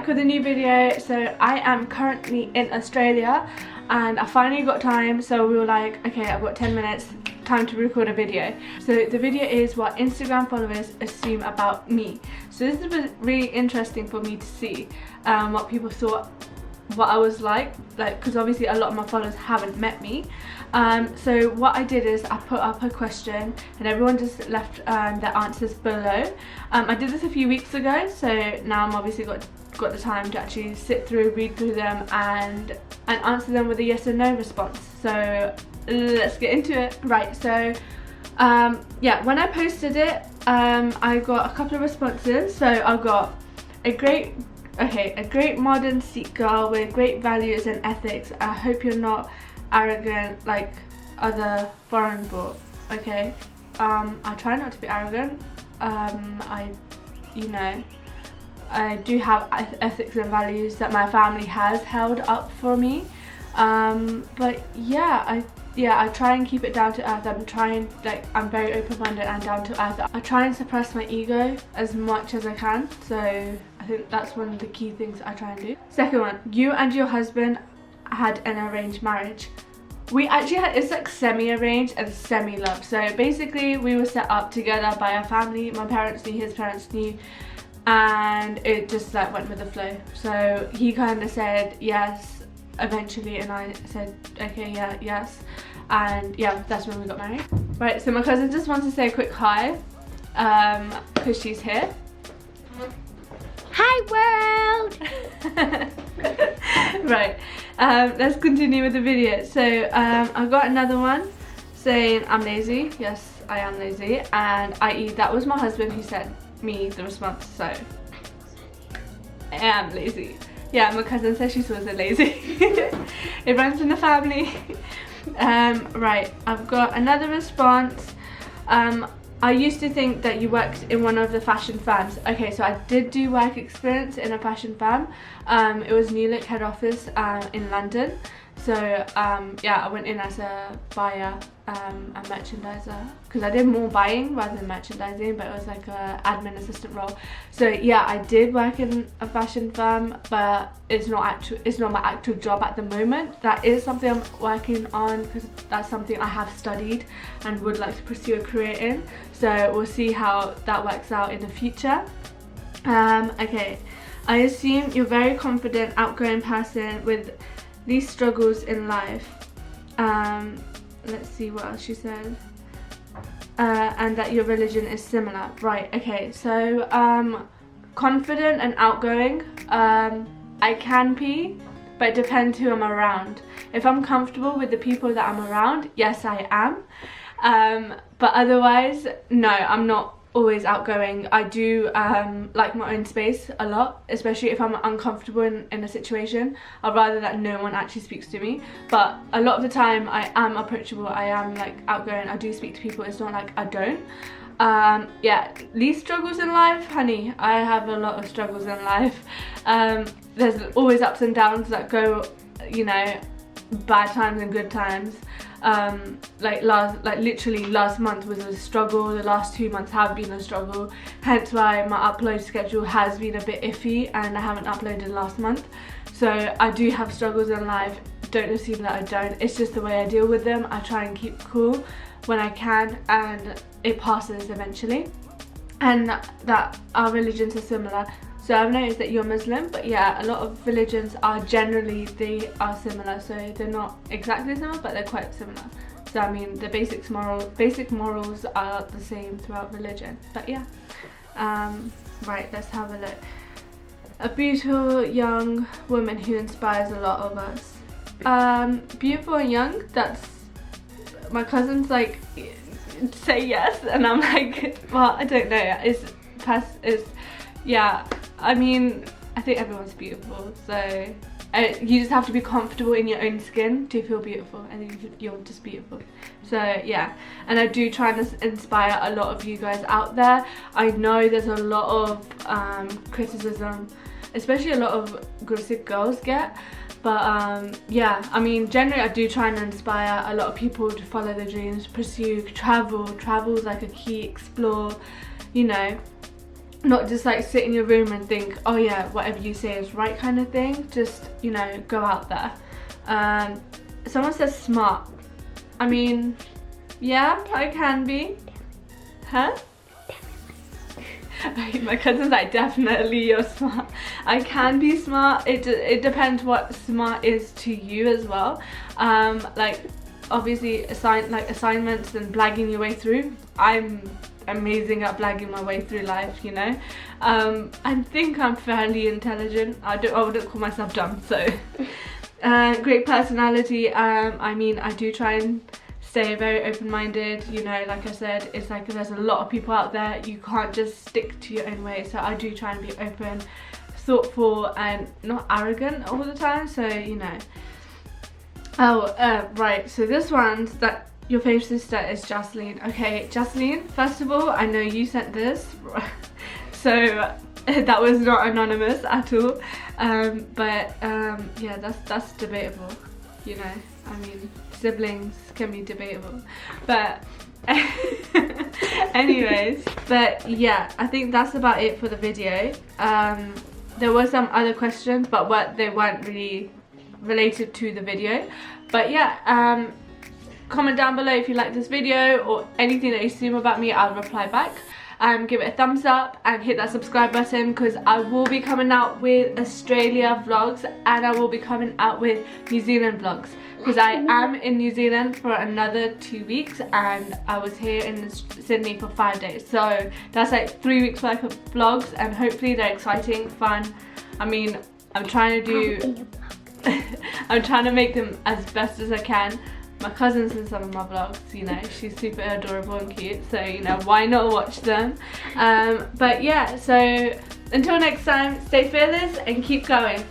back with a new video. So I am currently in Australia and I finally got time, so we were like, okay, I've got 10 minutes, time to record a video. So the video is what Instagram followers assume about me. So this is really interesting for me to see what people thought what I was like because obviously a lot of my followers haven't met me. So what I did is I put up a question and everyone just left their answers below. I did this a few weeks ago, so now I'm obviously got the time to actually sit through, read through them and answer them with a yes or no response. So let's get into it. Right, so yeah, when I posted it, I got a couple of responses. So I got a great modern Sikh girl with great values and ethics. I hope you're not arrogant like other foreign born. Okay, I try not to be arrogant. I do have ethics and values that my family has held up for me, but yeah, I try and keep it down to earth. I'm very open-minded and down to earth. I try and suppress my ego as much as I can, so I think that's one of the key things I try and do. Second one, you and your husband had an arranged marriage. We actually had, it's like semi-arranged and semi-love. So basically we were set up together by our family. My parents knew, his parents knew, and it just like went with the flow. So he kind of said yes eventually and I said okay, yeah, yes, and yeah, that's when we got married. Right, so my cousin just wants to say a quick hi because she's here. Hi world! Right, let's continue with the video. So I got another one saying I'm lazy. Yes, I am lazy, and i.e. that was my husband who sent me the response, so I am lazy. Yeah, my cousin says she's also lazy. It runs in the family. Right, I've got another response. I used to think that you worked in one of the fashion firms. Okay, so I did do work experience in a fashion firm. It was New Look head office in London. So yeah, I went in as a buyer and merchandiser because I did more buying rather than merchandising, but it was like a admin assistant role. So yeah, I did work in a fashion firm, but it's not my actual job at the moment. That is something I'm working on because that's something I have studied and would like to pursue a career in. So we'll see how that works out in the future. Okay, I assume you're a very confident, outgoing person with these struggles in life. Let's see what else she said. And that your religion is similar. Right, okay, so confident and outgoing, I can be, but it depends who I'm around. If I'm comfortable with the people that I'm around, yes I am. But otherwise, no, I'm not always outgoing. I do like my own space a lot, especially if I'm uncomfortable in a situation. I'd rather that no one actually speaks to me, but a lot of the time I am approachable. I am like outgoing. I do speak to people. It's not like I don't. Yeah, these struggles in life, honey, I have a lot of struggles in life. There's always ups and downs that go, you know, bad times and good times. Literally last month was a struggle. The last 2 months have been a struggle, hence why my upload schedule has been a bit iffy and I haven't uploaded last month. So I do have struggles in life. Don't assume that I don't. It's just the way I deal with them. I try and keep cool when I can, and it passes eventually. And that our religions are similar. So I've noticed that you're Muslim, but yeah, a lot of religions are they are similar. So they're not exactly similar, but they're quite similar. So I mean, the basic morals are the same throughout religion. But yeah, right, let's have a look. A beautiful young woman who inspires a lot of us. Beautiful and young, that's my cousin's like, say yes, and I'm like, well, I don't know. Yeah, I mean, I think everyone's beautiful, so you just have to be comfortable in your own skin to feel beautiful, and you're just beautiful. So yeah, and I do try and inspire a lot of you guys out there. I know there's a lot of criticism, especially a lot of Gursikh girls get, but yeah, I mean, generally I do try and inspire a lot of people to follow their dreams, pursue travel. Travel is like a key, explore, you know. not just like sit in your room and think, oh yeah, whatever you say is right kind of thing. Just, you know, go out there. Someone says smart. I mean, yeah, I can be. Huh? My cousin's like, definitely you're smart. I can be smart. It depends what smart is to you as well. Like obviously assignments and blagging your way through, I'm amazing at blagging my way through life, you know. I think I'm fairly intelligent. I wouldn't call myself dumb. So great personality. I mean, I do try and stay very open-minded, you know. Like I said, it's like there's a lot of people out there, you can't just stick to your own way, so I do try and be open, thoughtful, and not arrogant all the time, so you know. Oh, right, so this one's that your favourite sister is Jocelyn. Okay, Jocelyn, first of all, I know you sent this, so that was not anonymous at all, but yeah, that's debatable, you know. I mean, siblings can be debatable, but anyways, but yeah, I think that's about it for the video. There were some other questions, but they weren't really related to the video. But yeah, comment down below if you like this video or anything that you assume about me. I'll reply back. Give it a thumbs up and hit that subscribe button, because I will be coming out with Australia vlogs and I will be coming out with New Zealand vlogs, because I am in New Zealand for another 2 weeks and I was here in Sydney for 5 days, so that's like 3 weeks worth of vlogs, and hopefully they're exciting, fun. I mean, I'm trying to I'm trying to make them as best as I can. My cousin's in some of my vlogs, you know, she's super adorable and cute, so you know, why not watch them. But yeah, so until next time, stay fearless and keep going.